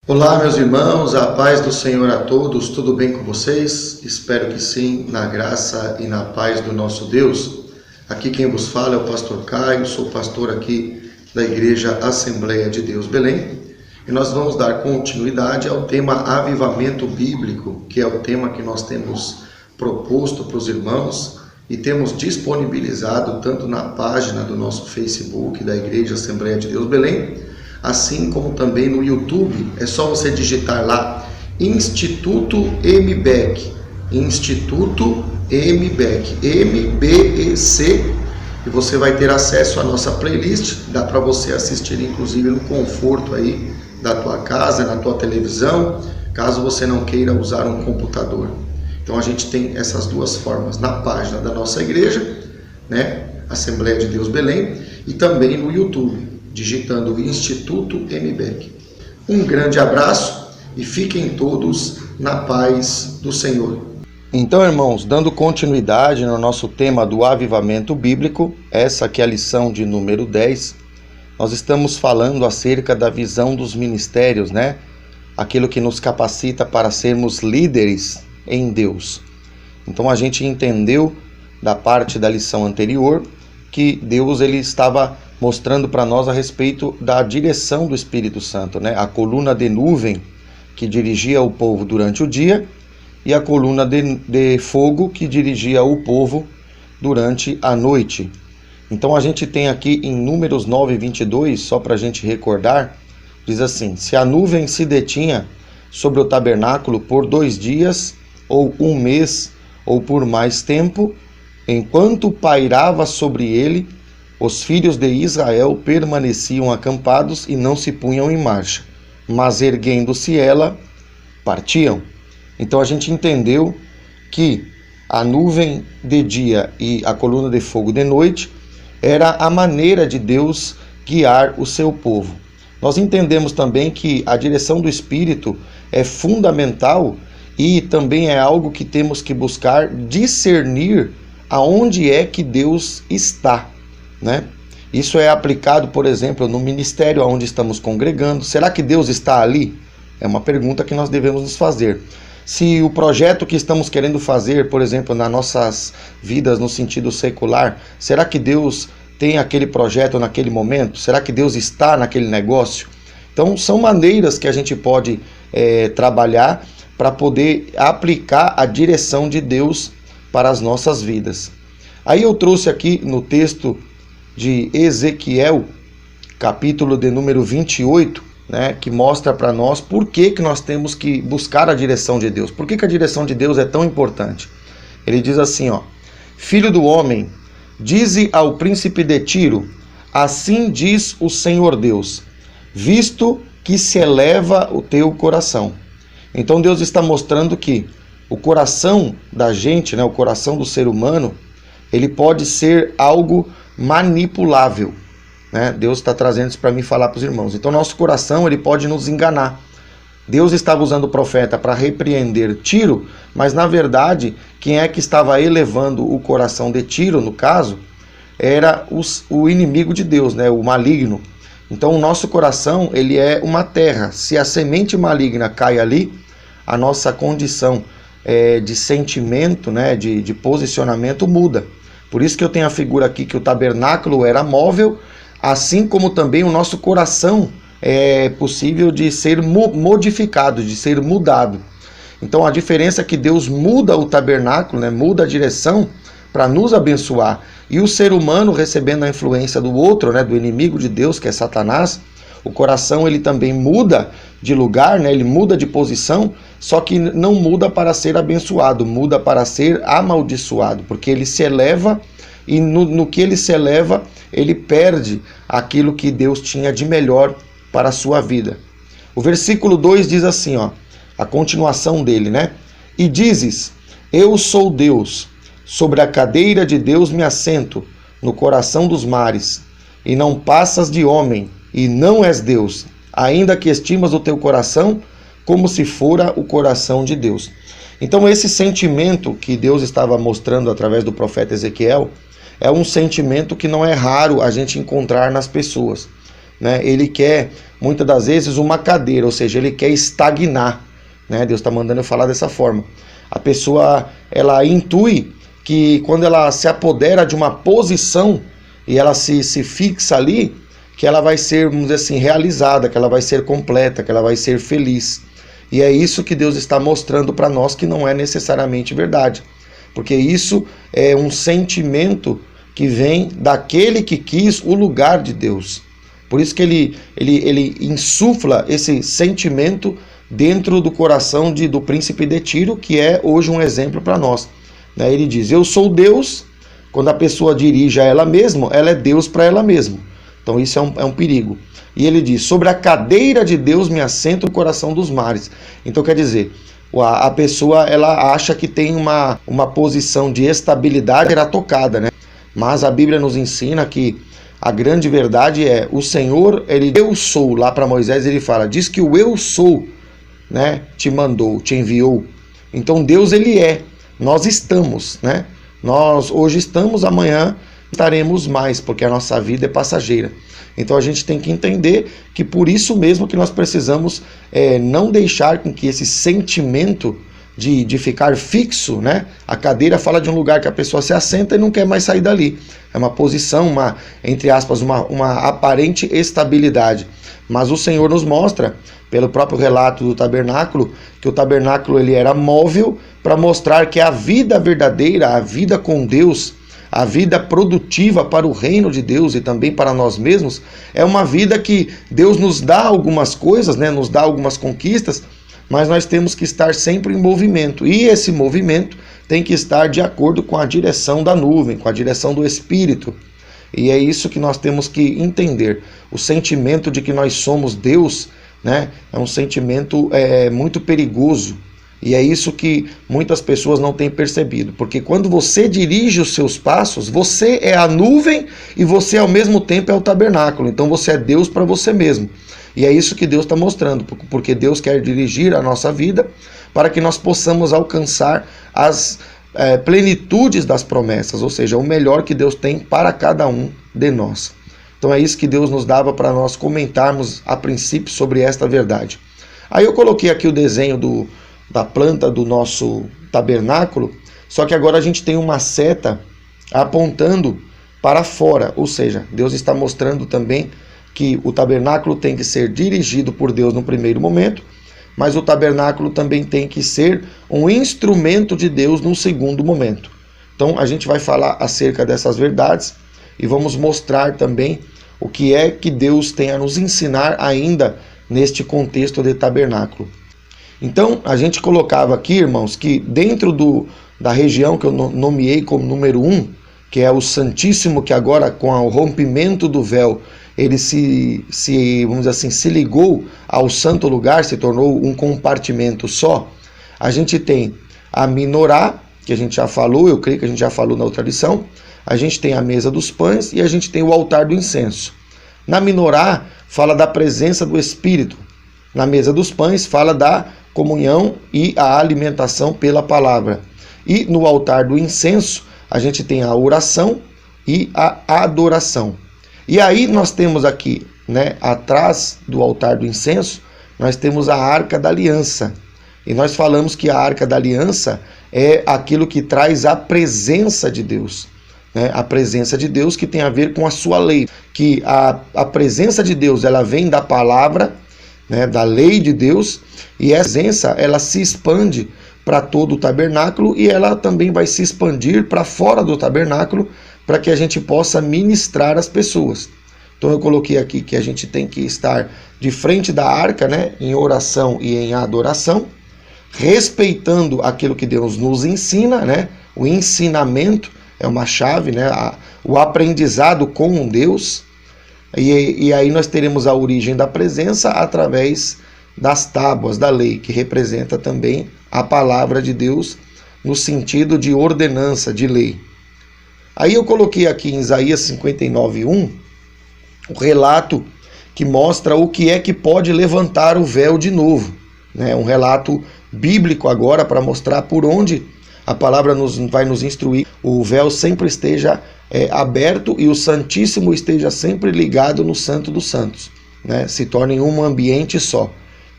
Olá, meus irmãos, a paz do Senhor a todos, tudo bem com vocês? Espero que sim, na graça e na paz do nosso Deus. Aqui quem vos fala é o pastor Caio, sou pastor aqui da Igreja Assembleia de Deus Belém, e nós vamos dar continuidade ao tema Avivamento Bíblico, que é o tema que nós temos proposto para os irmãos e temos disponibilizado tanto na página do nosso Facebook da Igreja Assembleia de Deus Belém, assim como também no YouTube. É só você digitar lá Instituto MBEC, Instituto MBEC, MBEC, e você vai ter acesso à nossa playlist. Dá para você assistir inclusive no conforto aí da tua casa, na tua televisão, caso você não queira usar um computador. Então a gente tem essas duas formas na página da nossa igreja, né, Assembleia de Deus Belém, e também no YouTube, digitando Instituto MBEC. Um grande abraço e fiquem todos na paz do Senhor. Então, irmãos, dando continuidade no nosso tema do avivamento bíblico, essa que é a lição de número 10, nós estamos falando acerca da visão dos ministérios, né? Aquilo que nos capacita para sermos líderes em Deus. Então a gente entendeu da parte da lição anterior que Deus ele estava mostrando para nós a respeito da direção do Espírito Santo, né? A coluna de nuvem que dirigia o povo durante o dia e a coluna de fogo que dirigia o povo durante a noite. Então a gente tem aqui em Números 9:22, só para a gente recordar, diz assim: se a nuvem se detinha sobre o tabernáculo por 2 dias, ou 1 mês, ou por mais tempo, enquanto pairava sobre ele, os filhos de Israel permaneciam acampados e não se punham em marcha, mas erguendo-se ela, partiam. Então a gente entendeu que a nuvem de dia e a coluna de fogo de noite era a maneira de Deus guiar o seu povo. Nós entendemos também que a direção do Espírito é fundamental e também é algo que temos que buscar discernir aonde é que Deus está, né? Isso é aplicado, por exemplo, no ministério onde estamos congregando. Será que Deus está ali? É uma pergunta que nós devemos nos fazer. Se o projeto que estamos querendo fazer, por exemplo, nas nossas vidas no sentido secular, será que Deus tem aquele projeto naquele momento? Será que Deus está naquele negócio? Então são maneiras que a gente pode trabalhar para poder aplicar a direção de Deus para as nossas vidas. Aí eu trouxe aqui no texto de Ezequiel, capítulo de número 28, né, que mostra para nós por que nós temos que buscar a direção de Deus. Por que a direção de Deus é tão importante? Ele diz assim, ó: Filho do homem, dize ao príncipe de Tiro, assim diz o Senhor Deus, visto que se eleva o teu coração. Então Deus está mostrando que o coração da gente, né, o coração do ser humano, ele pode ser algo manipulável, né? Deus está trazendo isso para mim falar para os irmãos. Então nosso coração ele pode nos enganar. Deus estava usando o profeta para repreender Tiro, mas na verdade quem é que estava elevando o coração de Tiro, no caso, era o inimigo de Deus, né, o maligno. Então o nosso coração ele é uma terra. Se a semente maligna cai ali, a nossa condição de sentimento, né, de posicionamento muda. Por isso que eu tenho a figura aqui que o tabernáculo era móvel, assim como também o nosso coração é possível de ser modificado, de ser mudado. Então a diferença é que Deus muda o tabernáculo, né, muda a direção para nos abençoar. E o ser humano, recebendo a influência do outro, né, do inimigo de Deus, que é Satanás, o coração ele também muda de lugar, né, ele muda de posição, só que não muda para ser abençoado, muda para ser amaldiçoado, porque ele se eleva e no que ele se eleva, ele perde aquilo que Deus tinha de melhor para a sua vida. O versículo 2 diz assim, ó, a continuação dele, né? E dizes, eu sou Deus, sobre a cadeira de Deus me assento, no coração dos mares, e não passas de homem, e não és Deus, ainda que estimas o teu coração como se fora o coração de Deus. Então esse sentimento que Deus estava mostrando através do profeta Ezequiel é um sentimento que não é raro a gente encontrar nas pessoas. né, ele quer muitas das vezes uma cadeira, ou seja, ele quer estagnar, né? Deus está mandando eu falar dessa forma. A pessoa, ela intui que quando ela se apodera de uma posição e ela se fixa ali, que ela vai ser, vamos dizer assim, realizada, que ela vai ser completa, que ela vai ser feliz. E é isso que Deus está mostrando para nós, que não é necessariamente verdade. Porque isso é um sentimento que vem daquele que quis o lugar de Deus. Por isso que ele insufla esse sentimento dentro do coração do príncipe de Tiro, que é hoje um exemplo para nós. Ele diz, eu sou Deus. Quando a pessoa dirige a ela mesma, ela é Deus para ela mesma. Então isso é um perigo. E ele diz, sobre a cadeira de Deus me assento no coração dos mares. Então quer dizer, a pessoa ela acha que tem uma posição de estabilidade, era tocada, né? Mas a Bíblia nos ensina que a grande verdade é, o Senhor, eu sou, lá para Moisés ele fala, diz que o eu sou, né, te mandou, te enviou. Então Deus ele é, nós estamos, né? Nós hoje estamos, amanhã estaremos mais, porque a nossa vida é passageira. Então a gente tem que entender que por isso mesmo que nós precisamos não deixar com que esse sentimento de ficar fixo, né? A cadeira fala de um lugar que a pessoa se assenta e não quer mais sair dali. É uma posição, entre aspas, uma aparente estabilidade. Mas o Senhor nos mostra, pelo próprio relato do tabernáculo, que o tabernáculo ele era móvel para mostrar que a vida verdadeira, a vida com Deus, a vida produtiva para o reino de Deus e também para nós mesmos, é uma vida que Deus nos dá algumas coisas, né? Nos dá algumas conquistas, mas nós temos que estar sempre em movimento. E esse movimento tem que estar de acordo com a direção da nuvem, com a direção do Espírito. E é isso que nós temos que entender. O sentimento de que nós somos Deus, né, é um sentimento muito perigoso. E é isso que muitas pessoas não têm percebido. Porque quando você dirige os seus passos, você é a nuvem e você ao mesmo tempo é o tabernáculo. Então você é Deus para você mesmo. E é isso que Deus está mostrando. Porque Deus quer dirigir a nossa vida para que nós possamos alcançar as plenitudes das promessas. Ou seja, o melhor que Deus tem para cada um de nós. Então é isso que Deus nos dava para nós comentarmos a princípio sobre esta verdade. Aí eu coloquei aqui o desenho da planta do nosso tabernáculo, só que agora a gente tem uma seta apontando para fora, ou seja, Deus está mostrando também que o tabernáculo tem que ser dirigido por Deus no primeiro momento, mas o tabernáculo também tem que ser um instrumento de Deus no segundo momento. Então a gente vai falar acerca dessas verdades e vamos mostrar também o que é que Deus tem a nos ensinar ainda neste contexto de tabernáculo. Então, a gente colocava aqui, irmãos, que dentro da região que eu nomeei como número 1, que é o Santíssimo, que agora com o rompimento do véu, ele vamos dizer assim, se ligou ao santo lugar, se tornou um compartimento só. A gente tem a Minorá, que a gente já falou, eu creio que a gente já falou na outra lição. A gente tem a mesa dos pães e a gente tem o altar do incenso. Na Minorá fala da presença do Espírito. Na mesa dos pães fala da comunhão e a alimentação pela palavra. E no altar do incenso, a gente tem a oração e a adoração. E aí nós temos aqui, né, atrás do altar do incenso, nós temos a Arca da Aliança. E nós falamos que a Arca da Aliança é aquilo que traz a presença de Deus. Né? A presença de Deus que tem a ver com a sua lei. Que a presença de Deus ela vem da palavra, né, da lei de Deus, e essa presença ela se expande para todo o tabernáculo e ela também vai se expandir para fora do tabernáculo para que a gente possa ministrar as pessoas. Então eu coloquei aqui que a gente tem que estar de frente da arca, né, em oração e em adoração, respeitando aquilo que Deus nos ensina, né, o ensinamento é uma chave, né, o aprendizado com Deus. E aí nós teremos a origem da presença através das tábuas da lei, que representa também a palavra de Deus no sentido de ordenança, de lei. Aí eu coloquei aqui em Isaías 59:1 o relato que mostra o que é que pode levantar o véu de novo. Né? Um relato bíblico agora para mostrar por onde a palavra vai nos instruir. O véu sempre esteja aberto e o Santíssimo esteja sempre ligado no Santo dos Santos, né? Se tornem um ambiente só.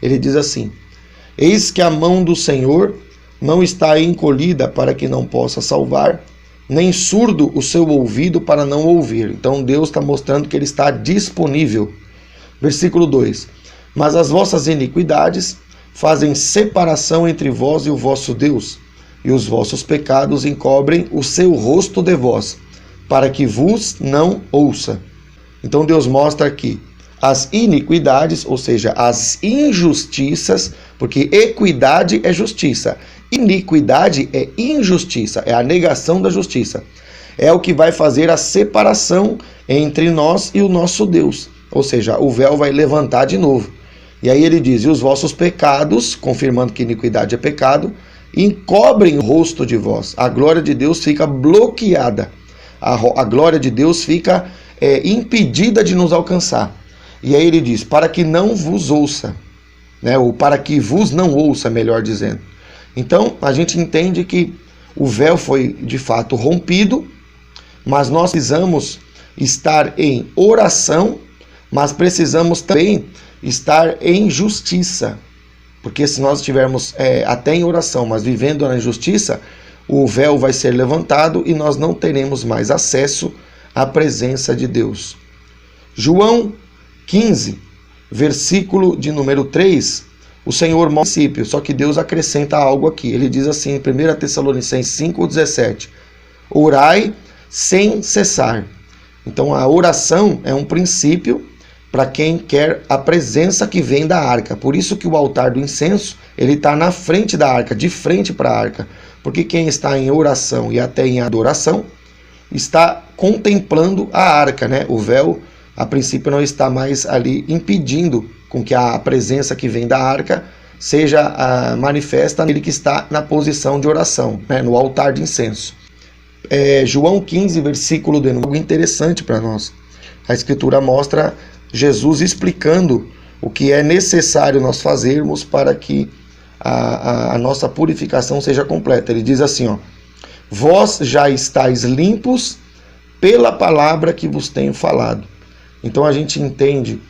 Ele diz assim: eis que a mão do Senhor não está encolhida para que não possa salvar, nem surdo o seu ouvido para não ouvir. Então Deus está mostrando que ele está disponível. Versículo 2: mas as vossas iniquidades fazem separação entre vós e o vosso Deus, e os vossos pecados encobrem o seu rosto de vós, para que vos não ouça. Então Deus mostra aqui as iniquidades, ou seja, as injustiças, porque equidade é justiça, iniquidade é injustiça, é a negação da justiça. É o que vai fazer a separação entre nós e o nosso Deus, ou seja, o véu vai levantar de novo. E aí ele diz: e os vossos pecados, confirmando que iniquidade é pecado, encobrem o rosto de vós. A glória de Deus fica bloqueada. A glória de Deus fica impedida de nos alcançar. E aí ele diz: para que não vos ouça, né? Ou para que vos não ouça, melhor dizendo. Então, a gente entende que o véu foi de fato rompido, mas nós precisamos estar em oração, mas precisamos também estar em justiça. Porque se nós estivermos até em oração, mas vivendo na injustiça, o véu vai ser levantado e nós não teremos mais acesso à presença de Deus. João 15, versículo de número 3, o Senhor mostra o princípio, só que Deus acrescenta algo aqui. Ele diz assim em 1 Tessalonicenses 5,17: orai sem cessar. Então a oração é um princípio para quem quer a presença que vem da arca. Por isso que o altar do incenso, ele está na frente da arca, de frente para a arca. Porque quem está em oração e até em adoração, está contemplando a arca, né? O véu, a princípio, não está mais ali impedindo com que a presença que vem da arca seja manifesta nele que está na posição de oração, né? No altar de incenso. João 15, versículo de algo interessante para nós. A Escritura mostra Jesus explicando o que é necessário nós fazermos para que a nossa purificação seja completa. Ele diz assim, ó: vós já estáis limpos pela palavra que vos tenho falado. Então a gente entende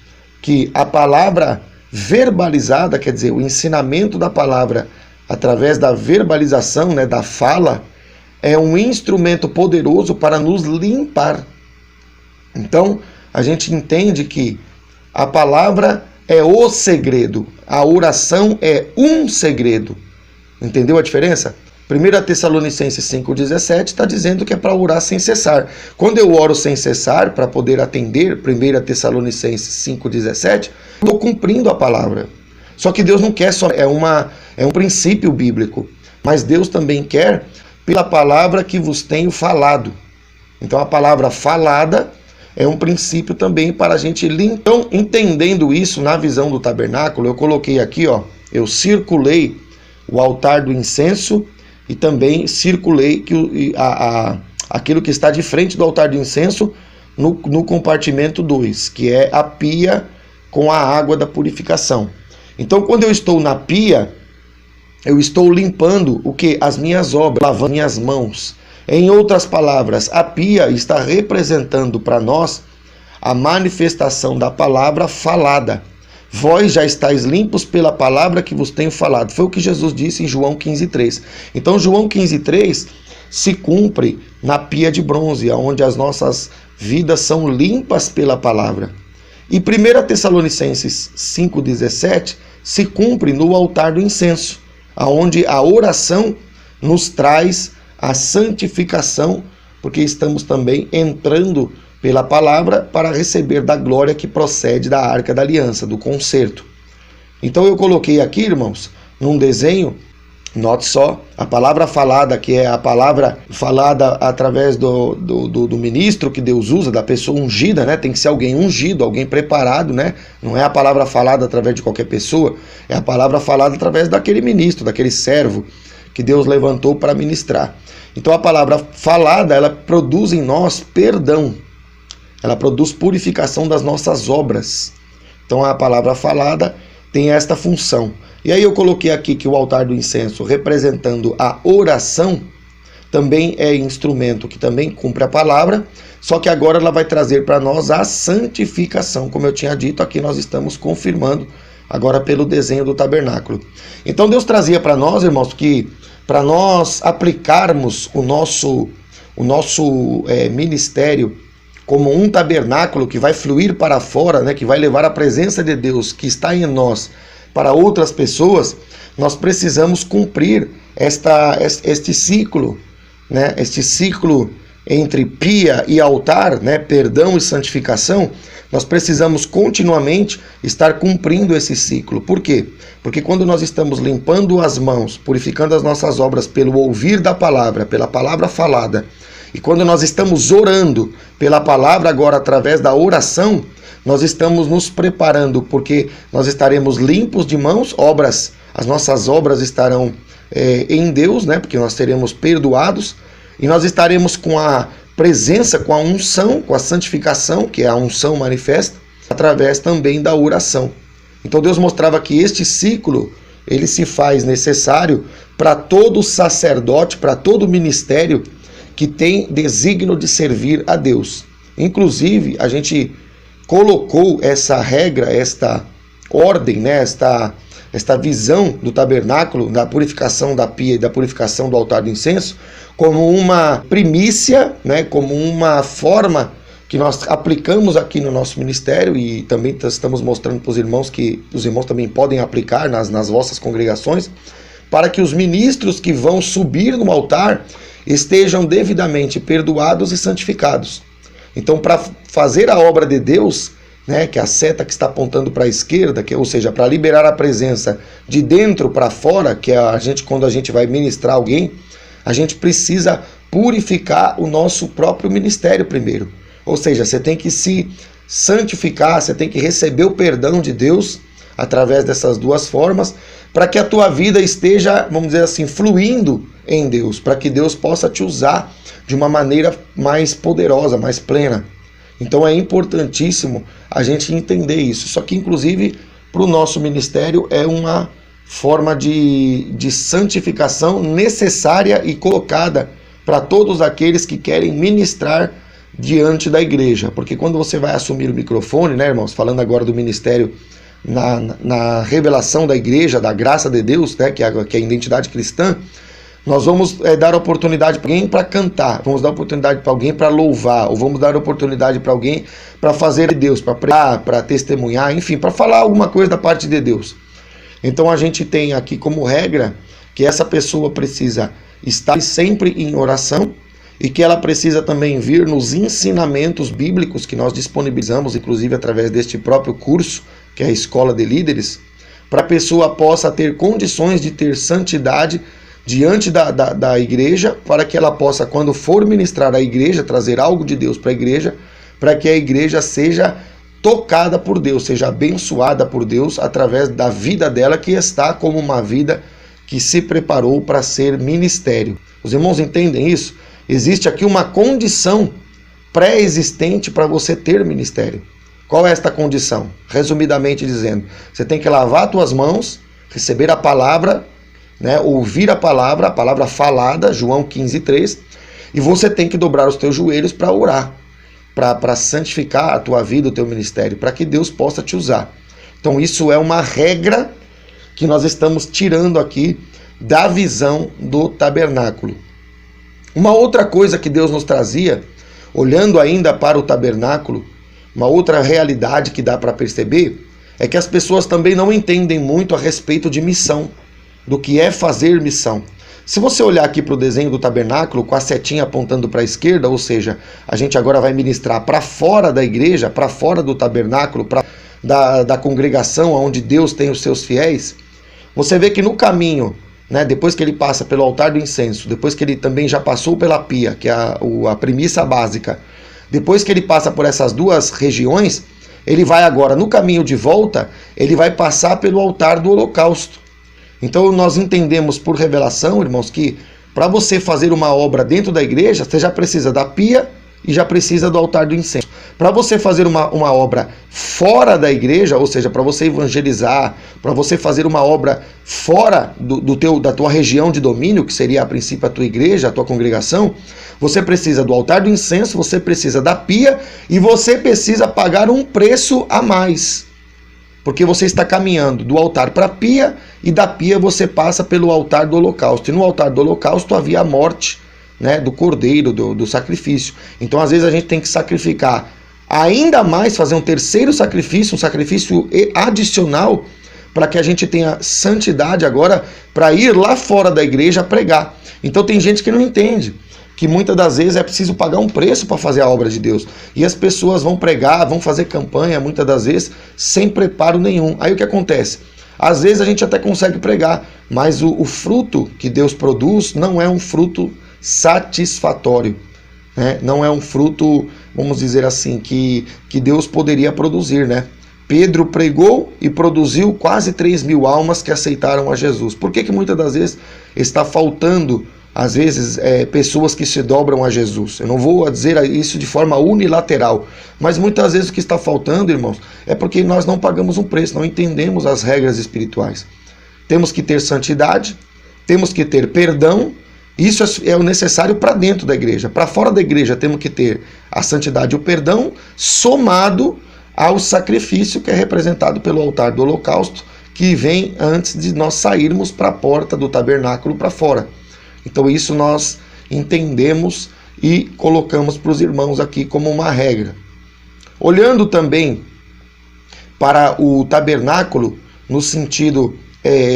que a palavra verbalizada, quer dizer, o ensinamento da palavra através da verbalização, né, da fala, é um instrumento poderoso para nos limpar. Então a gente entende que a palavra é o segredo, a oração é um segredo. Entendeu a diferença? 1 Tessalonicenses 5,17 está dizendo que é para orar sem cessar. Quando eu oro sem cessar, para poder atender 1 Tessalonicenses 5,17, estou cumprindo a palavra. Só que Deus não quer só, é um princípio bíblico, mas Deus também quer pela palavra que vos tenho falado. Então a palavra falada é um princípio também para a gente limpar. Então, entendendo isso na visão do tabernáculo, eu coloquei aqui, ó, eu circulei o altar do incenso e também circulei aquilo que está de frente do altar do incenso no compartimento 2, que é a pia com a água da purificação. Então, quando eu estou na pia, eu estou limpando o que? As minhas obras, lavando minhas mãos. Em outras palavras, a pia está representando para nós a manifestação da palavra falada. Vós já estáis limpos pela palavra que vos tenho falado. Foi o que Jesus disse em João 15,3. Então, João 15,3 se cumpre na pia de bronze, onde as nossas vidas são limpas pela palavra. E 1 Tessalonicenses 5,17 se cumpre no altar do incenso, onde a oração nos traz a santificação, porque estamos também entrando pela palavra para receber da glória que procede da Arca da Aliança, do concerto. Então eu coloquei aqui, irmãos, num desenho, note só, a palavra falada, que é a palavra falada através do ministro que Deus usa, da pessoa ungida, né? Tem que ser alguém ungido, alguém preparado, né? Não é a palavra falada através de qualquer pessoa, é a palavra falada através daquele ministro, daquele servo que Deus levantou para ministrar. Então a palavra falada, ela produz em nós perdão. Ela produz purificação das nossas obras. Então a palavra falada tem esta função. E aí eu coloquei aqui que o altar do incenso, representando a oração, também é instrumento, que também cumpre a palavra, só que agora ela vai trazer para nós a santificação. Como eu tinha dito, aqui nós estamos confirmando agora pelo desenho do tabernáculo. Então Deus trazia para nós, irmãos, que para nós aplicarmos o nosso ministério como um tabernáculo que vai fluir para fora, né, que vai levar a presença de Deus que está em nós para outras pessoas, nós precisamos cumprir este ciclo, né, este ciclo entre pia e altar, né, perdão e santificação. Nós precisamos continuamente estar cumprindo esse ciclo. Por quê? Porque quando nós estamos limpando as mãos, purificando as nossas obras pelo ouvir da palavra, pela palavra falada, e quando nós estamos orando pela palavra agora através da oração, nós estamos nos preparando, porque nós estaremos limpos de mãos, as nossas obras estarão em Deus, né? Porque nós seremos perdoados, e nós estaremos com a presença, com a unção, com a santificação, que é a unção manifesta, através também da oração. Então Deus mostrava que este ciclo, ele se faz necessário para todo sacerdote, para todo ministério que tem desígnio de servir a Deus. Inclusive, a gente colocou essa regra, esta ordem, né, esta visão do tabernáculo, da purificação da pia e da purificação do altar do incenso, como uma primícia, né, como uma forma que nós aplicamos aqui no nosso ministério, e também estamos mostrando para os irmãos que os irmãos também podem aplicar nas vossas congregações, para que os ministros que vão subir no altar estejam devidamente perdoados e santificados. Então, para fazer a obra de Deus, né, que é a seta que está apontando para a esquerda, ou seja, para liberar a presença de dentro para fora, que é quando a gente vai ministrar alguém, a gente precisa purificar o nosso próprio ministério primeiro. Ou seja, você tem que se santificar, você tem que receber o perdão de Deus através dessas duas formas, para que a tua vida esteja, vamos dizer assim, fluindo em Deus, para que Deus possa te usar de uma maneira mais poderosa, mais plena. Então é importantíssimo a gente entender isso. Só que, inclusive, para o nosso ministério é uma forma de santificação necessária e colocada para todos aqueles que querem ministrar diante da igreja. Porque quando você vai assumir o microfone, né, irmãos, falando agora do ministério na revelação da igreja, da graça de Deus, né, que é a identidade cristã, nós vamos dar oportunidade para alguém para cantar, vamos dar oportunidade para alguém para louvar, ou vamos dar oportunidade para alguém para fazer de Deus, para pregar, para testemunhar, enfim, para falar alguma coisa da parte de Deus. Então a gente tem aqui como regra que essa pessoa precisa estar sempre em oração e que ela precisa também vir nos ensinamentos bíblicos que nós disponibilizamos, inclusive através deste próprio curso, que é a Escola de Líderes, para a pessoa possa ter condições de ter santidade diante da igreja, para que ela possa, quando for ministrar a igreja, trazer algo de Deus para a igreja, para que a igreja seja tocada por Deus, seja abençoada por Deus através da vida dela, que está como uma vida que se preparou para ser ministério. Os irmãos entendem isso? Existe aqui uma condição pré-existente para você ter ministério. Qual é esta condição? Resumidamente dizendo, você tem que lavar as tuas mãos, receber a palavra, né, ouvir a palavra falada, João 15:3, e você tem que dobrar os teus joelhos para orar, para santificar a tua vida, o teu ministério, para que Deus possa te usar. Então isso é uma regra que nós estamos tirando aqui da visão do tabernáculo. Uma outra coisa que Deus nos trazia, olhando ainda para o tabernáculo, uma outra realidade que dá para perceber, é que as pessoas também não entendem muito a respeito de missão, do que é fazer missão. Se você olhar aqui para o desenho do tabernáculo, com a setinha apontando para a esquerda, ou seja, a gente agora vai ministrar para fora da igreja, para fora do tabernáculo, da congregação onde Deus tem os seus fiéis, você vê que no caminho, né, depois que ele passa pelo altar do incenso, depois que ele também já passou pela pia, que é a premissa básica, depois que ele passa por essas duas regiões, ele vai agora, no caminho de volta, ele vai passar pelo altar do holocausto. Então nós entendemos por revelação, irmãos, que para você fazer uma obra dentro da igreja, você já precisa da pia e já precisa do altar do incenso. Para você fazer uma obra fora da igreja, ou seja, para você evangelizar, para você fazer uma obra fora da tua região de domínio, que seria a princípio a tua igreja, a tua congregação, você precisa do altar do incenso, você precisa da pia e você precisa pagar um preço a mais. Porque você está caminhando do altar para a pia e da pia você passa pelo altar do holocausto. E no altar do holocausto havia a morte, né, do cordeiro, do sacrifício. Então às vezes a gente tem que sacrificar ainda mais, fazer um terceiro sacrifício, um sacrifício adicional, para que a gente tenha santidade agora para ir lá fora da igreja pregar. Então tem gente que não entende que muitas das vezes é preciso pagar um preço para fazer a obra de Deus. E as pessoas vão pregar, vão fazer campanha, muitas das vezes, sem preparo nenhum. Aí o que acontece? Às vezes a gente até consegue pregar, mas o fruto que Deus produz não é um fruto satisfatório, né? Não é um fruto, vamos dizer assim, que Deus poderia produzir, né? Pedro pregou e produziu quase 3.000 almas que aceitaram a Jesus. Por que muitas das vezes está faltando, às vezes, pessoas que se dobram a Jesus? Eu não vou dizer isso de forma unilateral, mas muitas vezes o que está faltando, irmãos, é porque nós não pagamos um preço, não entendemos as regras espirituais. Temos que ter santidade, temos que ter perdão. Isso é o necessário para dentro da igreja. Para fora da igreja temos que ter a santidade e o perdão somado ao sacrifício que é representado pelo altar do holocausto, que vem antes de nós sairmos para a porta do tabernáculo para fora. Então isso nós entendemos e colocamos para os irmãos aqui como uma regra. Olhando também para o tabernáculo, no sentido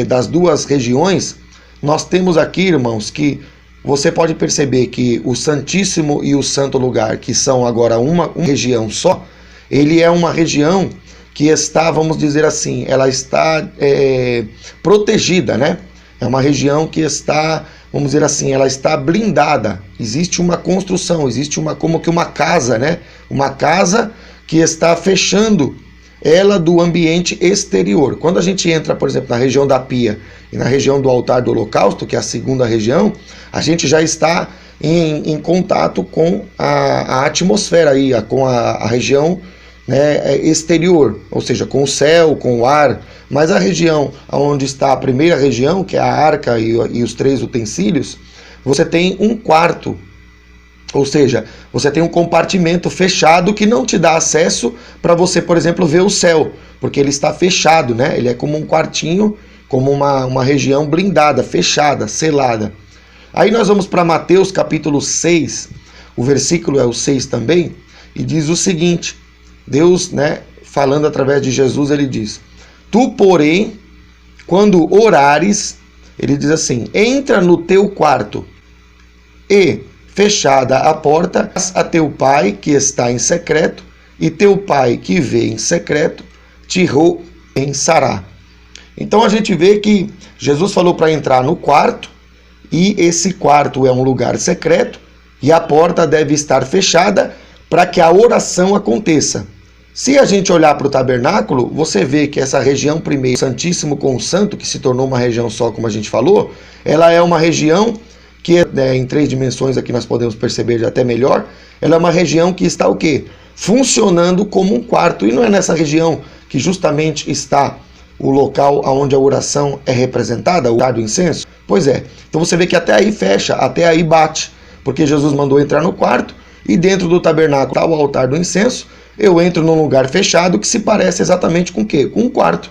das duas regiões, nós temos aqui, irmãos, que você pode perceber que o Santíssimo e o Santo Lugar, que são agora uma região só, ele é uma região que está, vamos dizer assim, ela está protegida, né? É uma região que está, vamos dizer assim, ela está blindada. Existe uma construção, existe como que uma casa, né? Uma casa que está fechando ela do ambiente exterior. Quando a gente entra, por exemplo, na região da pia e na região do altar do holocausto, que é a segunda região, a gente já está em contato com a atmosfera aí, com a região, né, exterior, ou seja, com o céu, com o ar. Mas a região onde está a primeira região, que é a arca e os 3 utensílios, você tem um quarto. Ou seja, você tem um compartimento fechado que não te dá acesso para você, por exemplo, ver o céu, porque ele está fechado, né? Ele é como um quartinho, como uma região blindada, fechada, selada. Aí nós vamos para Mateus capítulo 6, o versículo é o 6 também, e diz o seguinte, Deus, né, falando através de Jesus, ele diz: tu, porém, quando orares, ele diz assim, entra no teu quarto e, fechada a porta, a teu pai que está em secreto, e teu pai que vê em secreto te recompensará. Então a gente vê que Jesus falou para entrar no quarto, e esse quarto é um lugar secreto, e a porta deve estar fechada para que a oração aconteça. Se a gente olhar para o tabernáculo, você vê que essa região primeiro, Santíssimo com o Santo, que se tornou uma região só, como a gente falou, ela é uma região que em 3 dimensões aqui nós podemos perceber até melhor, ela é uma região que está o quê? Funcionando como um quarto. E não é nessa região que justamente está o local onde a oração é representada, o altar do incenso? Pois é. Então você vê que até aí fecha, até aí bate, porque Jesus mandou entrar no quarto e dentro do tabernáculo está o altar do incenso. Eu entro num lugar fechado que se parece exatamente com o quê? Com um quarto.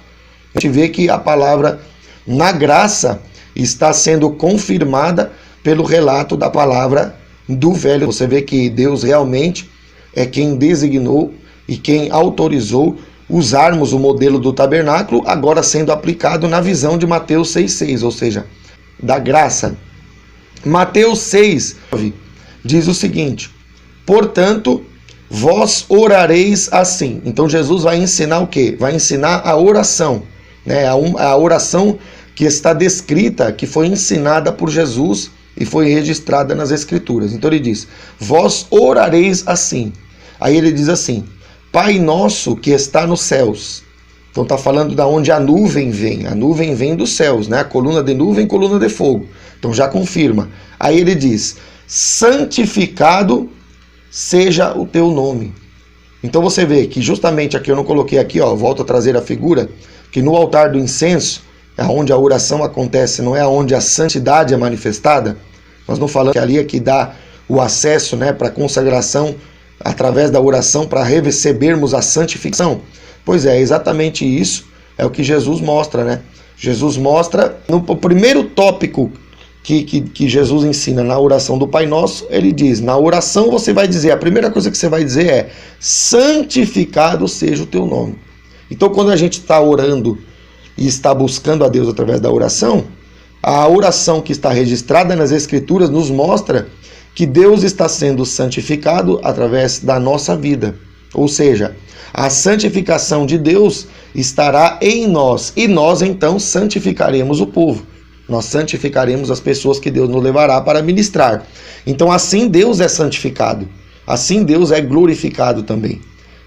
A gente vê que a palavra na graça está sendo confirmada pelo relato da palavra do Velho. Você vê que Deus realmente é quem designou e quem autorizou usarmos o modelo do tabernáculo, agora sendo aplicado na visão de Mateus 6,6, ou seja, da graça. Mateus 6 diz o seguinte: portanto, vós orareis assim. Então Jesus vai ensinar o quê? Vai ensinar a oração, né? A oração que está descrita, que foi ensinada por Jesus e foi registrada nas Escrituras. Então ele diz, vós orareis assim. Aí ele diz assim, Pai nosso que está nos céus. Então está falando da onde a nuvem vem dos céus, né? A coluna de nuvem, coluna de fogo. Então já confirma. Aí ele diz, santificado seja o teu nome. Então você vê que justamente aqui, eu não coloquei aqui, volto a trazer a figura, que no altar do incenso, é onde a oração acontece, não é onde a santidade é manifestada. Nós não falamos que ali é que dá o acesso, né, para a consagração, através da oração, para recebermos a santificação. Pois é, exatamente isso é o que Jesus mostra, né? Jesus mostra, no primeiro tópico que Jesus ensina na oração do Pai Nosso, ele diz, na oração você vai dizer, a primeira coisa que você vai dizer é, santificado seja o teu nome. Então quando a gente está orando e está buscando a Deus através da oração, a oração que está registrada nas Escrituras nos mostra que Deus está sendo santificado através da nossa vida. Ou seja, a santificação de Deus estará em nós e nós então santificaremos o povo. Nós santificaremos as pessoas que Deus nos levará para ministrar. Então assim Deus é santificado, assim Deus é glorificado também.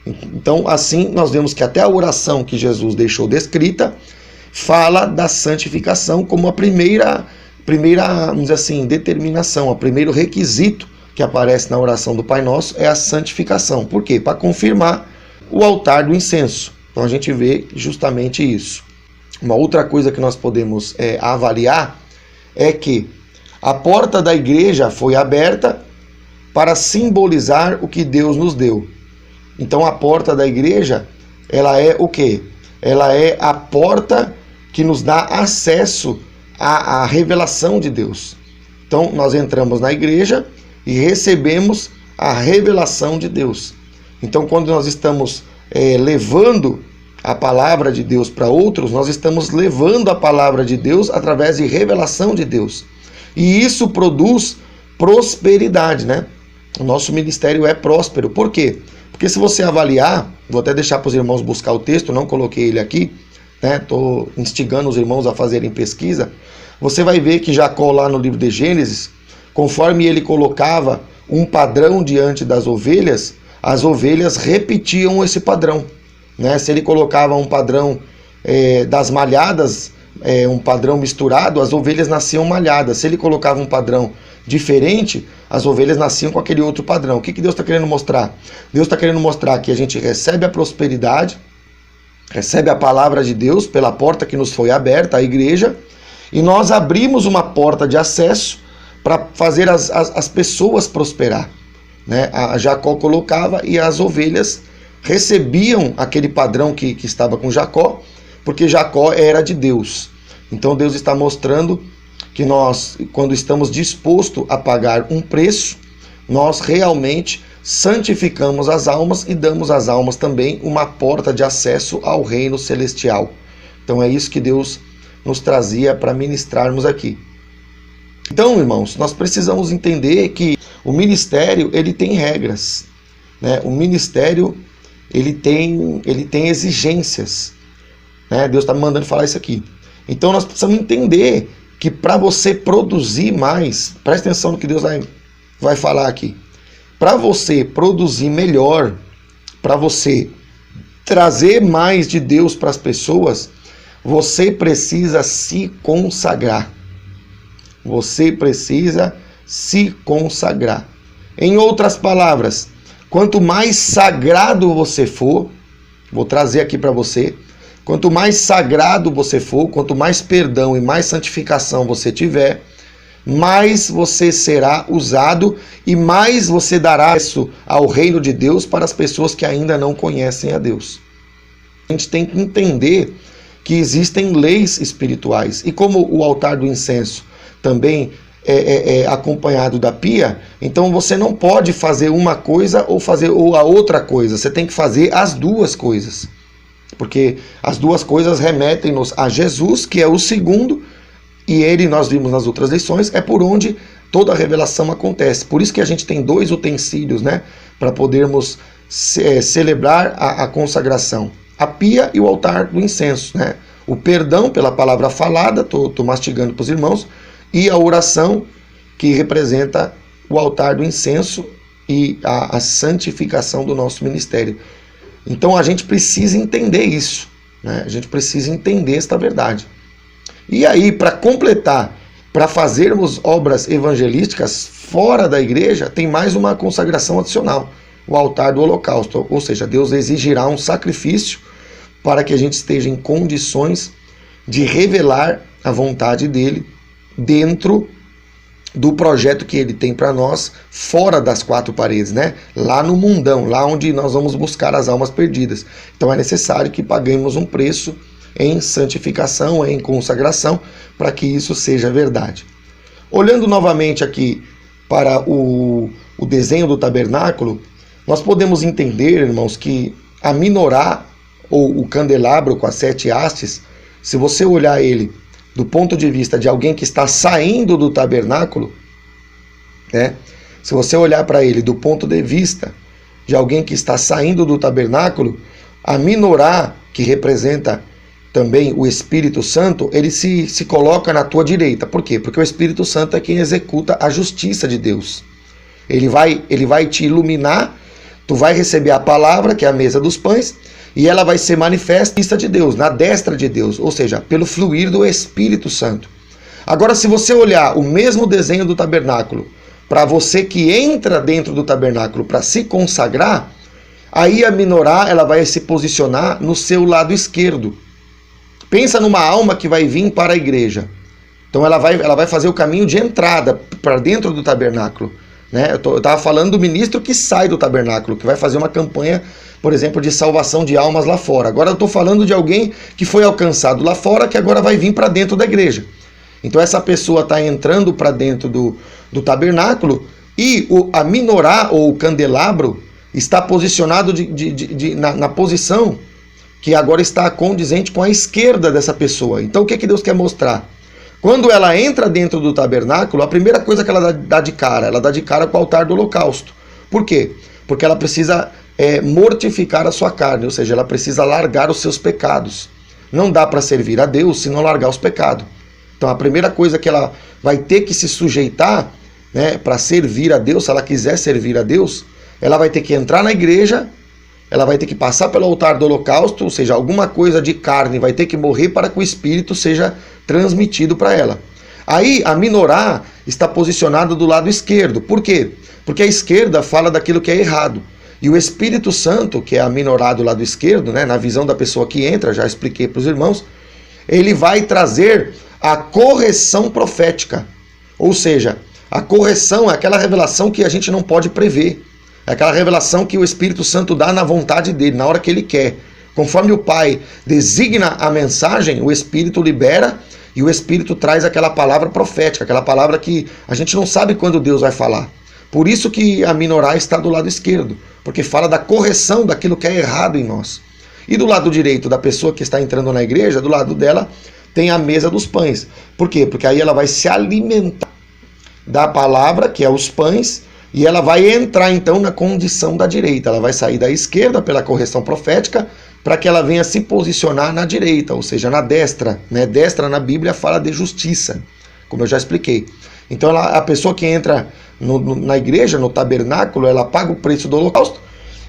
Então assim nós vemos que até a oração que Jesus deixou descrita fala da santificação como a primeira, vamos dizer assim, determinação, o primeiro requisito que aparece na oração do Pai Nosso é a santificação. Por quê? Para confirmar o altar do incenso. Então a gente vê justamente isso. Uma outra coisa que nós podemos avaliar é que a porta da igreja foi aberta para simbolizar o que Deus nos deu. Então a porta da igreja, ela é o quê? Ela é a porta que nos dá acesso à revelação de Deus. Então nós entramos na igreja e recebemos a revelação de Deus. Então quando nós estamos levando a palavra de Deus para outros, nós estamos levando a palavra de Deus através de revelação de Deus. E isso produz prosperidade, né? O nosso ministério é próspero. Por quê? Porque se você avaliar, vou até deixar para os irmãos buscar o texto, não coloquei ele aqui, né? Estou instigando os irmãos a fazerem pesquisa. Você vai ver que Jacó lá no livro de Gênesis, conforme ele colocava um padrão diante das ovelhas, as ovelhas repetiam esse padrão. Né? Se ele colocava um padrão das malhadas, um padrão misturado, as ovelhas nasciam malhadas. Se ele colocava um padrão diferente, as ovelhas nasciam com aquele outro padrão. O que Deus está querendo mostrar? Deus está querendo mostrar que a gente recebe a prosperidade, recebe a palavra de Deus pela porta que nos foi aberta, a igreja, e nós abrimos uma porta de acesso para fazer as pessoas prosperar. Né? A Jacó colocava e as ovelhas recebiam aquele padrão que estava com Jacó, porque Jacó era de Deus. Então Deus está mostrando que nós, quando estamos dispostos a pagar um preço, nós realmente santificamos as almas e damos às almas também uma porta de acesso ao reino celestial. Então é isso que Deus nos trazia para ministrarmos aqui. Então, irmãos, nós precisamos entender que o ministério, ele tem regras, né? O ministério, ele tem exigências, né? Deus está me mandando falar isso aqui. Então nós precisamos entender que para você produzir mais, presta atenção no que Deus vai falar aqui. Para você produzir melhor, para você trazer mais de Deus para as pessoas, você precisa se consagrar. Você precisa se consagrar. Em outras palavras, quanto mais sagrado você for, vou trazer aqui para você, quanto mais sagrado você for, quanto mais perdão e mais santificação você tiver, mais você será usado e mais você dará acesso ao reino de Deus para as pessoas que ainda não conhecem a Deus. A gente tem que entender que existem leis espirituais. E como o altar do incenso também é acompanhado da pia, então você não pode fazer uma coisa ou a outra coisa. Você tem que fazer as duas coisas. Porque as duas coisas remetem-nos a Jesus, que é o segundo, e ele, nós vimos nas outras lições, é por onde toda a revelação acontece. Por isso que a gente tem dois utensílios, né, para podermos celebrar a consagração. A pia e o altar do incenso, né? O perdão pela palavra falada, estou mastigando para os irmãos, e a oração, que representa o altar do incenso e a santificação do nosso ministério. Então a gente precisa entender isso, né? A gente precisa entender esta verdade. E aí, para completar para fazermos obras evangelísticas fora da igreja, tem mais uma consagração adicional, o altar do holocausto. Ou seja, Deus exigirá um sacrifício para que a gente esteja em condições de revelar a vontade dele dentro do projeto que ele tem para nós, fora das quatro paredes, né? Lá no mundão, lá onde nós vamos buscar as almas perdidas. Então é necessário que paguemos um preço em santificação, em consagração, para que isso seja verdade. Olhando novamente aqui para o desenho do tabernáculo, nós podemos entender, irmãos, que a menorá, ou o candelabro com as 7 hastes, se você olhar ele do ponto de vista de alguém que está saindo do tabernáculo, né? Se você olhar para ele do ponto de vista de alguém que está saindo do tabernáculo, a menorá, que representa também o Espírito Santo, ele se coloca na tua direita. Por quê? Porque o Espírito Santo é quem executa a justiça de Deus. Ele vai te iluminar, tu vai receber a palavra, que é a mesa dos pães, e ela vai ser manifesta de Deus, na destra de Deus, ou seja, pelo fluir do Espírito Santo. Agora, se você olhar o mesmo desenho do tabernáculo, para você que entra dentro do tabernáculo para se consagrar, aí a menorá, ela vai se posicionar no seu lado esquerdo. Pensa numa alma que vai vir para a igreja. Então ela vai fazer o caminho de entrada para dentro do tabernáculo. Né? Eu estava falando do ministro que sai do tabernáculo, que vai fazer uma campanha, por exemplo, de salvação de almas lá fora. Agora eu estou falando de alguém que foi alcançado lá fora, que agora vai vir para dentro da igreja. Então essa pessoa está entrando para dentro do tabernáculo e a menorá, ou o candelabro, está posicionado na posição que agora está condizente com a esquerda dessa pessoa. Então o que Deus quer mostrar? Quando ela entra dentro do tabernáculo, a primeira coisa que ela dá de cara com o altar do holocausto. Por quê? Porque ela precisa mortificar a sua carne, ou seja, ela precisa largar os seus pecados. Não dá para servir a Deus se não largar os pecados. Então a primeira coisa que ela vai ter que se sujeitar, né, para servir a Deus, se ela quiser servir a Deus, ela vai ter que entrar na igreja, ela vai ter que passar pelo altar do holocausto, ou seja, alguma coisa de carne vai ter que morrer para que o Espírito seja transmitido para ela. Aí a menorá está posicionada do lado esquerdo. Por quê? Porque a esquerda fala daquilo que é errado. E o Espírito Santo, que é a menorá do lado esquerdo, né, na visão da pessoa que entra, já expliquei para os irmãos, ele vai trazer a correção profética. Ou seja, a correção é aquela revelação que a gente não pode prever. É aquela revelação que o Espírito Santo dá na vontade dele, na hora que ele quer. Conforme o Pai designa a mensagem, o Espírito libera e o Espírito traz aquela palavra profética, aquela palavra que a gente não sabe quando Deus vai falar. Por isso que a menorá está do lado esquerdo, porque fala da correção daquilo que é errado em nós. E do lado direito da pessoa que está entrando na igreja, do lado dela, tem a mesa dos pães. Por quê? Porque aí ela vai se alimentar da palavra, que é os pães, e ela vai entrar então na condição da direita. Ela vai sair da esquerda pela correção profética para que ela venha se posicionar na direita, ou seja, na destra. Né? Destra na Bíblia fala de justiça, como eu já expliquei. Então a pessoa que entra na igreja, no tabernáculo, ela paga o preço do holocausto,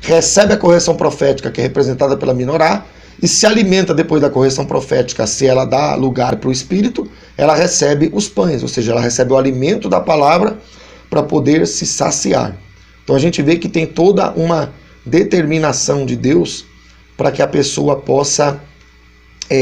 recebe a correção profética, que é representada pela menorá, e se alimenta depois da correção profética. Se ela dá lugar para o Espírito, ela recebe os pães, ou seja, ela recebe o alimento da palavra para poder se saciar. Então a gente vê que tem toda uma determinação de Deus para que a pessoa possa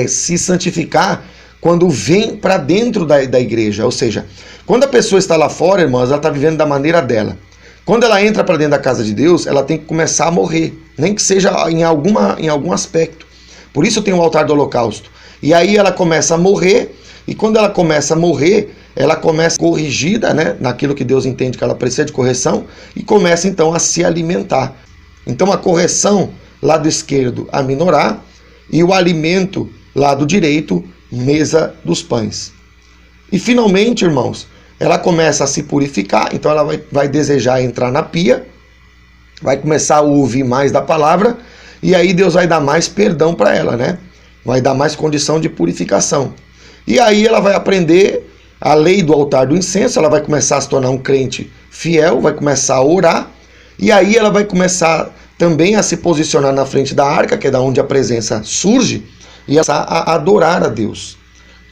se santificar quando vem para dentro da igreja. Ou seja, quando a pessoa está lá fora, irmãos, ela está vivendo da maneira dela. Quando ela entra para dentro da casa de Deus, ela tem que começar a morrer, nem que seja em algum aspecto. Por isso tem o altar do holocausto. E aí ela começa a morrer, e quando ela começa a morrer, ela começa corrigida, né, naquilo que Deus entende que ela precisa de correção, e começa então a se alimentar. Então a correção, lado esquerdo, a menorá, e o alimento, lado direito, mesa dos pães. E finalmente, irmãos, ela começa a se purificar, então ela vai desejar entrar na pia, vai começar a ouvir mais da palavra, e aí Deus vai dar mais perdão para ela, né? Vai dar mais condição de purificação. E aí ela vai aprender a lei do altar do incenso, ela vai começar a se tornar um crente fiel, vai começar a orar, e aí ela vai começar também a se posicionar na frente da arca, que é da onde a presença surge, e a adorar a Deus.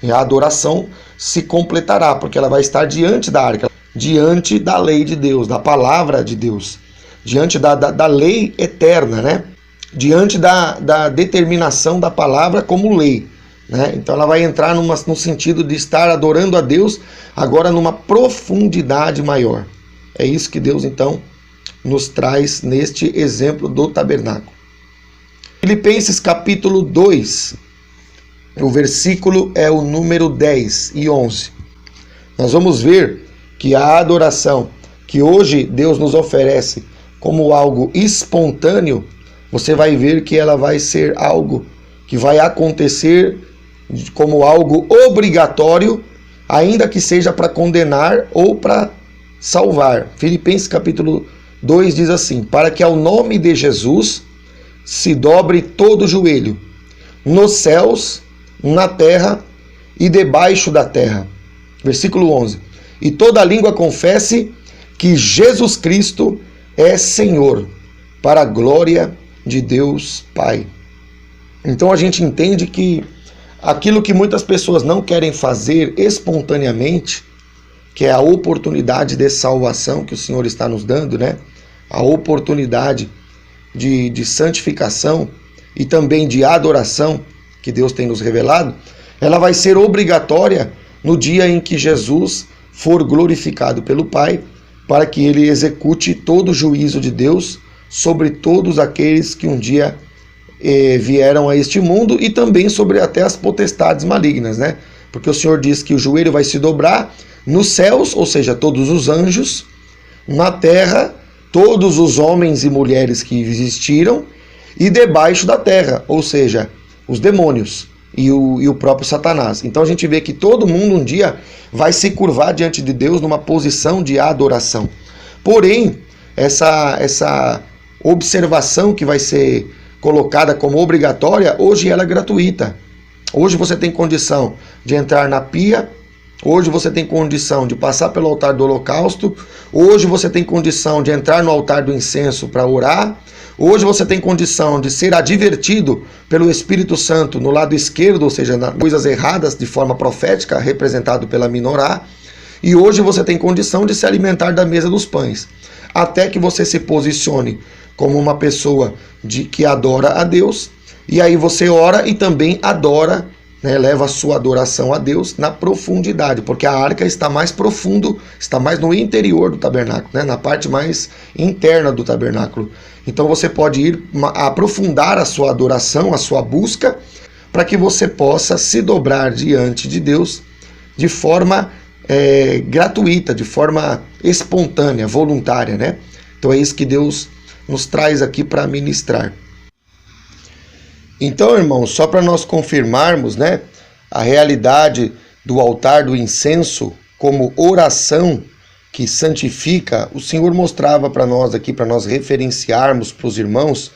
E a adoração se completará, porque ela vai estar diante da arca, diante da lei de Deus, da palavra de Deus, diante da lei eterna, né? Diante da determinação da palavra como lei, né? Então ela vai entrar no sentido de estar adorando a Deus agora numa profundidade maior. É isso que Deus então nos traz neste exemplo do tabernáculo. Filipenses capítulo 2, o versículo é o número 10 e 11. Nós vamos ver que a adoração que hoje Deus nos oferece como algo espontâneo, você vai ver que ela vai ser algo que vai acontecer como algo obrigatório, ainda que seja para condenar ou para salvar. Filipenses capítulo 2 diz assim: para que ao nome de Jesus se dobre todo o joelho, nos céus, na terra e debaixo da terra. Versículo 11. E toda língua confesse que Jesus Cristo é Senhor, para a glória de Deus Pai. Então a gente entende que aquilo que muitas pessoas não querem fazer espontaneamente, que é a oportunidade de salvação que o Senhor está nos dando, né? A oportunidade de santificação e também de adoração que Deus tem nos revelado, ela vai ser obrigatória no dia em que Jesus for glorificado pelo Pai, para que ele execute todo o juízo de Deus sobre todos aqueles que um dia vieram a este mundo e também sobre até as potestades malignas, né? Porque o Senhor diz que o joelho vai se dobrar nos céus, ou seja, todos os anjos, na terra, todos os homens e mulheres que existiram, e debaixo da terra, ou seja, os demônios e o próprio Satanás. Então a gente vê que todo mundo um dia vai se curvar diante de Deus numa posição de adoração. Porém, essa observação que vai ser colocada como obrigatória, hoje ela é gratuita. Hoje você tem condição de entrar na pia, hoje você tem condição de passar pelo altar do holocausto, hoje você tem condição de entrar no altar do incenso para orar, hoje você tem condição de ser advertido pelo Espírito Santo no lado esquerdo, ou seja, nas coisas erradas de forma profética, representado pela minorá, e hoje você tem condição de se alimentar da mesa dos pães, até que você se posicione como uma pessoa que adora a Deus, e aí você ora e também adora, né, leva a sua adoração a Deus na profundidade, porque a arca está mais profundo, está mais no interior do tabernáculo, né, na parte mais interna do tabernáculo. Então você pode ir aprofundar a sua adoração, a sua busca, para que você possa se dobrar diante de Deus de forma gratuita, de forma espontânea, voluntária, né? Então é isso que Deus nos traz aqui para ministrar. Então, irmãos, só para nós confirmarmos, né, a realidade do altar do incenso como oração que santifica, o Senhor mostrava para nós aqui, para nós referenciarmos para os irmãos,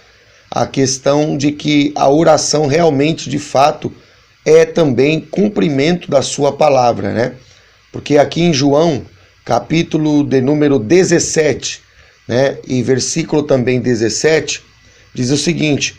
a questão de que a oração realmente, de fato, é também cumprimento da sua palavra, né? Porque aqui em João, capítulo de número 17, né, e versículo também 17, diz o seguinte: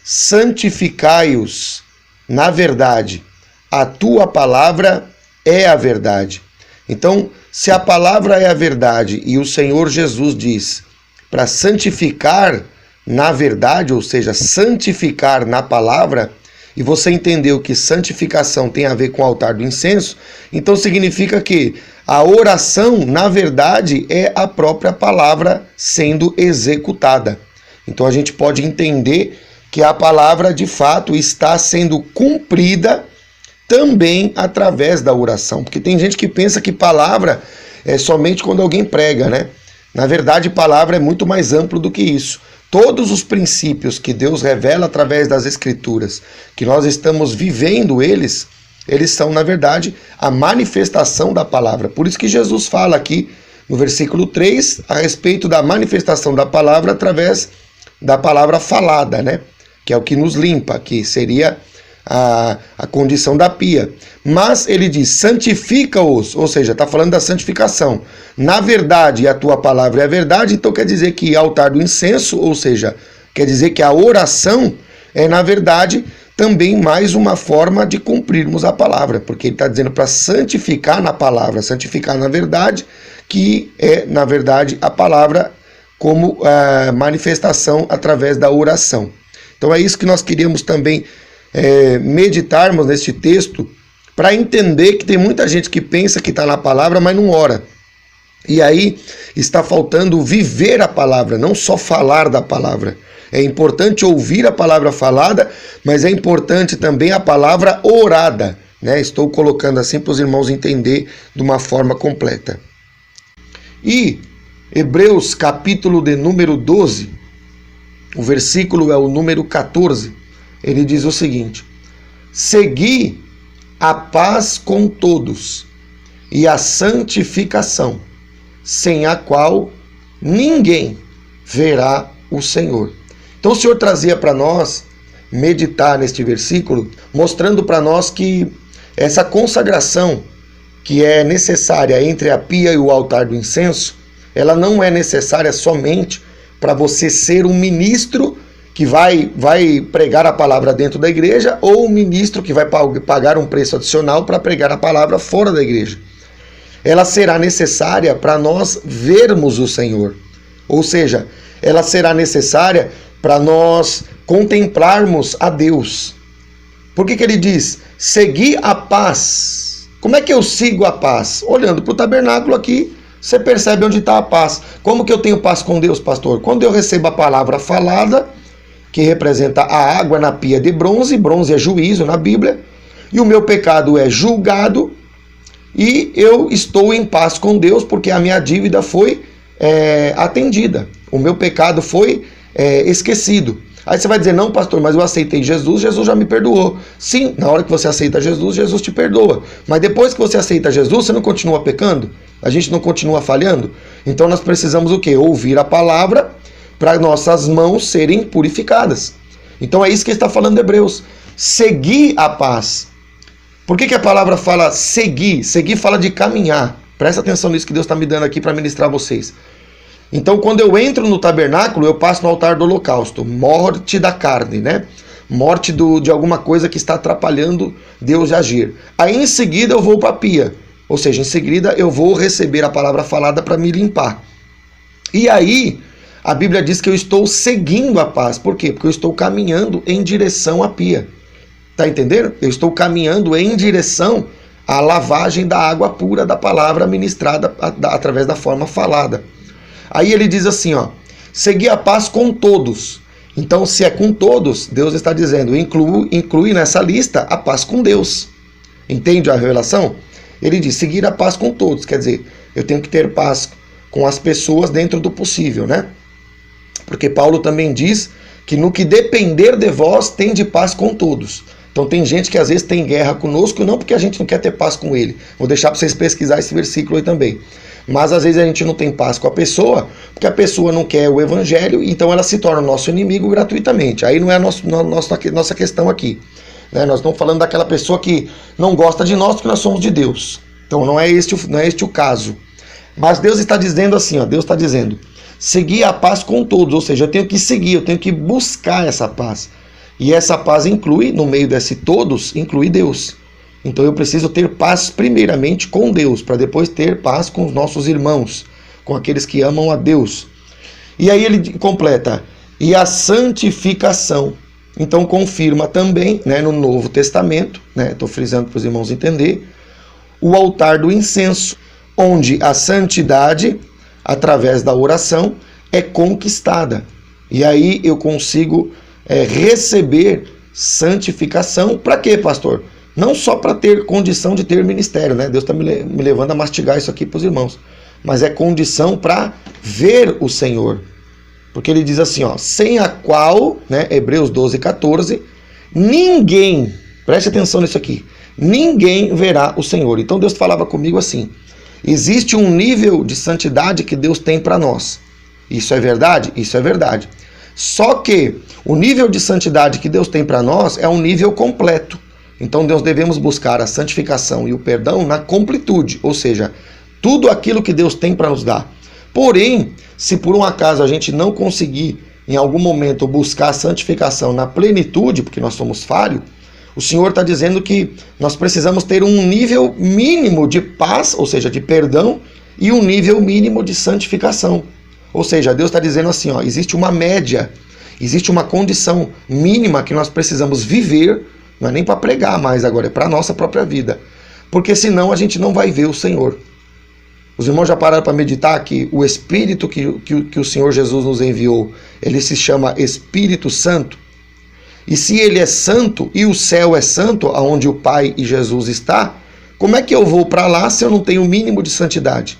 santificai-os na verdade, a tua palavra é a verdade. Então, se a palavra é a verdade e o Senhor Jesus diz para santificar na verdade, ou seja, santificar na palavra, e você entendeu que santificação tem a ver com o altar do incenso, então significa que a oração, na verdade, é a própria palavra sendo executada. Então a gente pode entender que a palavra, de fato, está sendo cumprida também através da oração. Porque tem gente que pensa que palavra é somente quando alguém prega, né? Na verdade, palavra é muito mais amplo do que isso. Todos os princípios que Deus revela através das Escrituras, que nós estamos vivendo eles são, na verdade, a manifestação da palavra. Por isso que Jesus fala aqui no versículo 3 a respeito da manifestação da palavra através da palavra falada, né? Que é o que nos limpa, que seria a condição da pia. Mas ele diz, santifica-os, ou seja, está falando da santificação. Na verdade, a tua palavra é a verdade, então quer dizer que altar do incenso, ou seja, quer dizer que a oração é, na verdade, também mais uma forma de cumprirmos a palavra, porque ele está dizendo para santificar na palavra, santificar na verdade, que é, na verdade, a palavra como manifestação através da oração. Então é isso que nós queríamos também meditarmos neste texto, para entender que tem muita gente que pensa que está na palavra, mas não ora. E aí está faltando viver a palavra, não só falar da palavra. É importante ouvir a palavra falada, mas é importante também a palavra orada, né? Estou colocando assim para os irmãos entender de uma forma completa. E Hebreus capítulo de número 12, o versículo é o número 14, ele diz o seguinte: segui a paz com todos e a santificação, sem a qual ninguém verá o Senhor. Então o Senhor trazia para nós meditar neste versículo, mostrando para nós que essa consagração que é necessária entre a pia e o altar do incenso, ela não é necessária somente para você ser um ministro que vai pregar a palavra dentro da igreja, ou um ministro que vai pagar um preço adicional para pregar a palavra fora da igreja. Ela será necessária para nós vermos o Senhor. Ou seja, ela será necessária para nós contemplarmos a Deus. Por que ele diz? Seguir a paz. Como é que eu sigo a paz? Olhando para o tabernáculo aqui, você percebe onde está a paz. Como que eu tenho paz com Deus, pastor? Quando eu recebo a palavra falada, que representa a água na pia de bronze, bronze é juízo na Bíblia, e o meu pecado é julgado, e eu estou em paz com Deus, porque a minha dívida foi atendida, o meu pecado foi esquecido. Aí você vai dizer, não pastor, mas eu aceitei Jesus, Jesus já me perdoou. Sim, na hora que você aceita Jesus, Jesus te perdoa. Mas depois que você aceita Jesus, você não continua pecando? A gente não continua falhando? Então nós precisamos o quê? Ouvir a palavra para nossas mãos serem purificadas. Então é isso que está falando Hebreus. Seguir a paz. Por que a palavra fala seguir? Seguir fala de caminhar. Presta atenção nisso que Deus está me dando aqui para ministrar a vocês. Então, quando eu entro no tabernáculo, eu passo no altar do holocausto. Morte da carne, né? Morte de alguma coisa que está atrapalhando Deus de agir. Aí, em seguida, eu vou para a pia. Ou seja, em seguida, eu vou receber a palavra falada para me limpar. E aí, a Bíblia diz que eu estou seguindo a paz. Por quê? Porque eu estou caminhando em direção à pia. Tá entendendo? Eu estou caminhando em direção à lavagem da água pura da palavra ministrada através da forma falada. Aí ele diz assim, ó, seguir a paz com todos. Então, se é com todos, Deus está dizendo, inclui nessa lista a paz com Deus. Entende a revelação? Ele diz, seguir a paz com todos. Quer dizer, eu tenho que ter paz com as pessoas dentro do possível, né? Porque Paulo também diz que no que depender de vós, tende paz com todos. Então tem gente que às vezes tem guerra conosco, não porque a gente não quer ter paz com ele. Vou deixar para vocês pesquisar esse versículo aí também. Mas às vezes a gente não tem paz com a pessoa, porque a pessoa não quer o evangelho, então ela se torna nosso inimigo gratuitamente. Aí não é a nossa questão aqui. Né? Nós estamos falando daquela pessoa que não gosta de nós porque nós somos de Deus. Então não é este o caso. Mas Deus está dizendo assim, ó, Deus está dizendo, seguir a paz com todos, ou seja, eu tenho que seguir, eu tenho que buscar essa paz. E essa paz inclui, no meio desse todos, inclui Deus. Então eu preciso ter paz primeiramente com Deus, para depois ter paz com os nossos irmãos, com aqueles que amam a Deus. E aí ele completa, e a santificação. Então confirma também, né, no Novo Testamento, né, estou frisando para os irmãos entender, o altar do incenso, onde a santidade, através da oração, é conquistada. E aí eu consigo receber santificação. Para quê, pastor? Não só para ter condição de ter ministério, né? Deus está me levando a mastigar isso aqui para os irmãos. Mas é condição para ver o Senhor. Porque ele diz assim, ó, sem a qual, né, Hebreus 12, 14, ninguém, preste atenção nisso aqui, ninguém verá o Senhor. Então Deus falava comigo assim, existe um nível de santidade que Deus tem para nós. Isso é verdade? Isso é verdade. Só que o nível de santidade que Deus tem para nós é um nível completo. Então nós devemos buscar a santificação e o perdão na completude, ou seja, tudo aquilo que Deus tem para nos dar. Porém, se por um acaso a gente não conseguir em algum momento, buscar a santificação na plenitude, porque nós somos falhos, o Senhor está dizendo que nós precisamos ter um nível mínimo de paz, ou seja, de perdão, e um nível mínimo de santificação. Ou seja, Deus está dizendo assim, ó, existe uma média, existe uma condição mínima que nós precisamos viver, não é nem para pregar mais agora, é para a nossa própria vida. Porque senão a gente não vai ver o Senhor. Os irmãos já pararam para meditar que o Espírito que o Senhor Jesus nos enviou, ele se chama Espírito Santo. E se ele é santo e o céu é santo, aonde o Pai e Jesus está, como é que eu vou para lá se eu não tenho o mínimo de santidade?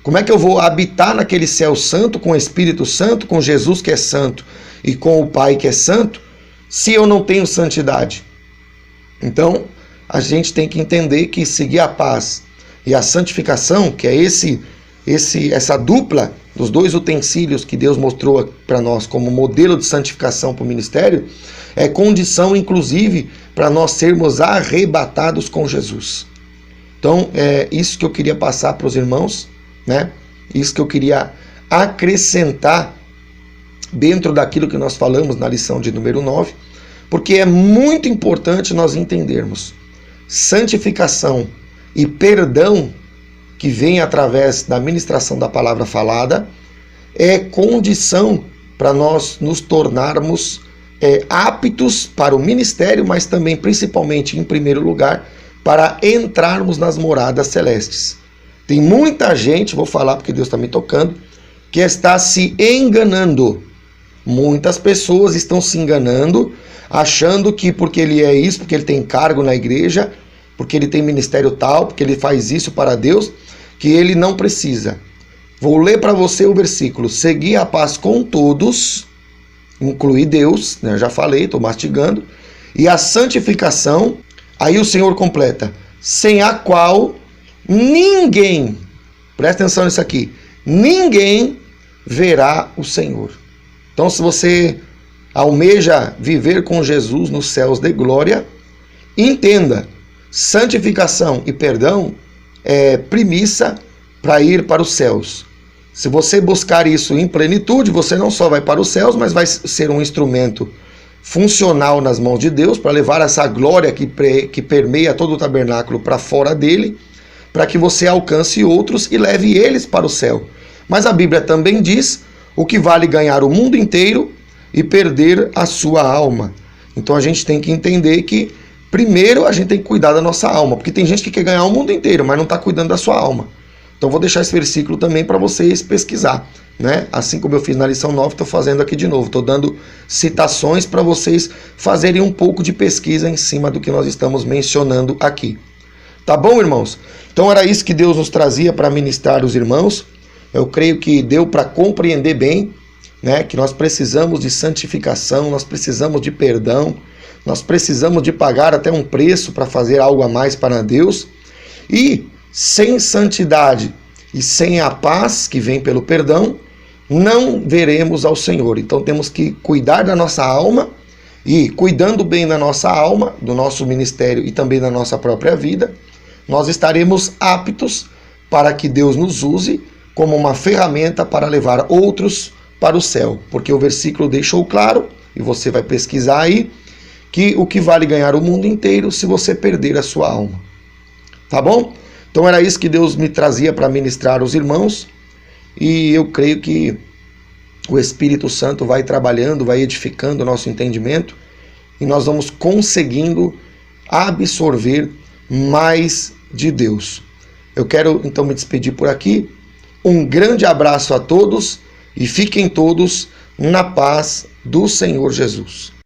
Como é que eu vou habitar naquele céu santo, com o Espírito Santo, com Jesus que é santo e com o Pai que é santo, se eu não tenho santidade? Então, a gente tem que entender que seguir a paz e a santificação, que é essa dupla dos dois utensílios que Deus mostrou para nós como modelo de santificação para o ministério, é condição, inclusive, para nós sermos arrebatados com Jesus. Então, é isso que eu queria passar para os irmãos, né? Isso que eu queria acrescentar dentro daquilo que nós falamos na lição de número 9, porque é muito importante nós entendermos santificação e perdão que vem através da ministração da palavra falada é condição para nós nos tornarmos aptos para o ministério, mas também, principalmente, em primeiro lugar, para entrarmos nas moradas celestes. Tem muita gente, vou falar porque Deus está me tocando, que está se enganando. Muitas pessoas estão se enganando, achando que porque ele é isso, porque ele tem cargo na igreja, porque ele tem ministério tal, porque ele faz isso para Deus, que ele não precisa. Vou ler para você o versículo. Segui a paz com todos, incluir Deus, né? Já falei, estou mastigando, e a santificação, aí o Senhor completa, sem a qual ninguém, presta atenção nisso aqui, ninguém verá o Senhor. Então, se você almeja viver com Jesus nos céus de glória, entenda, santificação e perdão é premissa para ir para os céus. Se você buscar isso em plenitude, você não só vai para os céus, mas vai ser um instrumento funcional nas mãos de Deus para levar essa glória que permeia todo o tabernáculo para fora dele, para que você alcance outros e leve eles para o céu. Mas a Bíblia também diz o que vale ganhar o mundo inteiro e perder a sua alma. Então a gente tem que entender que primeiro a gente tem que cuidar da nossa alma, porque tem gente que quer ganhar o mundo inteiro, mas não está cuidando da sua alma. Então vou deixar esse versículo também para vocês pesquisar, né? Assim como eu fiz na lição 9, estou fazendo aqui de novo. Estou dando citações para vocês fazerem um pouco de pesquisa em cima do que nós estamos mencionando aqui. Tá bom, irmãos? Então era isso que Deus nos trazia para ministrar os irmãos. Eu creio que deu para compreender bem, né? Que nós precisamos de santificação, nós precisamos de perdão, nós precisamos de pagar até um preço para fazer algo a mais para Deus. E sem santidade e sem a paz que vem pelo perdão, não veremos ao Senhor. Então temos que cuidar da nossa alma, e cuidando bem da nossa alma, do nosso ministério e também da nossa própria vida, nós estaremos aptos para que Deus nos use como uma ferramenta para levar outros para o céu. Porque o versículo deixou claro, e você vai pesquisar aí, que o que vale ganhar o mundo inteiro se você perder a sua alma. Tá bom? Então era isso que Deus me trazia para ministrar aos irmãos, e eu creio que o Espírito Santo vai trabalhando, vai edificando o nosso entendimento, e nós vamos conseguindo absorver mais de Deus. Eu quero então me despedir por aqui. Um grande abraço a todos e fiquem todos na paz do Senhor Jesus.